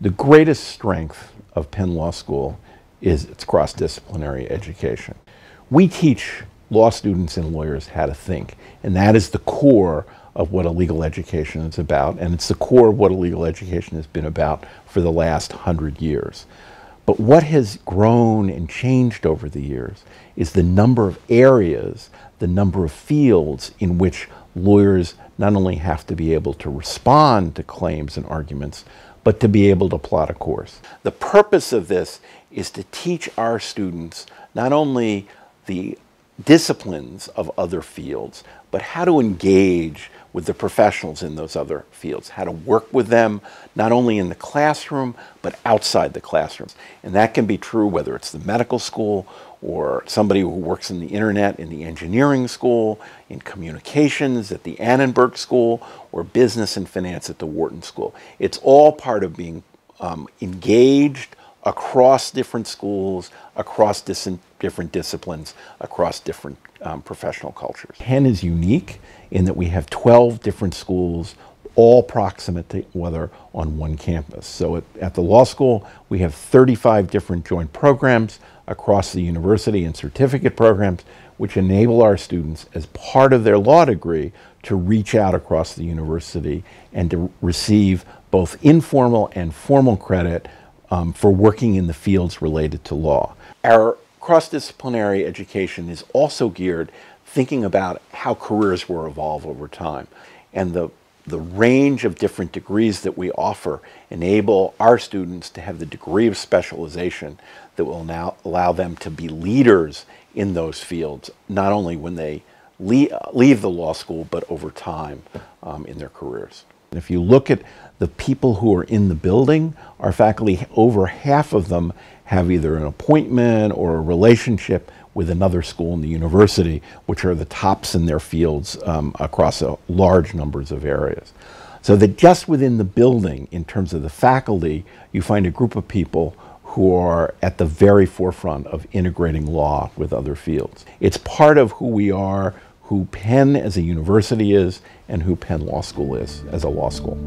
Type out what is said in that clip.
The greatest strength of Penn Law School is its cross-disciplinary education. We teach law students and lawyers how to think, and that is the core of what a legal education is about, and it's the core of what a legal education has been about for the last 100 years. But what has grown and changed over the years is the number of areas, the number of fields in which lawyers not only have to be able to respond to claims and arguments, but to be able to plot a course. The purpose of this is to teach our students not only the disciplines of other fields, but how to engage with the professionals in those other fields, how to work with them, not only in the classroom, but outside the classroom. And that can be true whether it's the medical school or somebody who works in the internet in the engineering school, in communications at the Annenberg School, or business and finance at the Wharton School. It's all part of being engaged across different schools, across different disciplines, across different professional cultures. Penn is unique in that we have 12 different schools, all proximate to each other on one campus. So at the law school, we have 35 different joint programs across the university and certificate programs, which enable our students, as part of their law degree, to reach out across the university and to receive both informal and formal credit for working in the fields related to law. Our cross-disciplinary education is also geared thinking about how careers will evolve over time. And the range of different degrees that we offer enable our students to have the degree of specialization that will now allow them to be leaders in those fields, not only when they leave the law school, but over time in their careers. And if you look at the people who are in the building, our faculty, over half of them have either an appointment or a relationship with another school in the university, which are the tops in their fields across large numbers of areas. So that just within the building, in terms of the faculty, you find a group of people who are at the very forefront of integrating law with other fields. It's part of who we are, who Penn as a university is, and who Penn Law School is as a law school.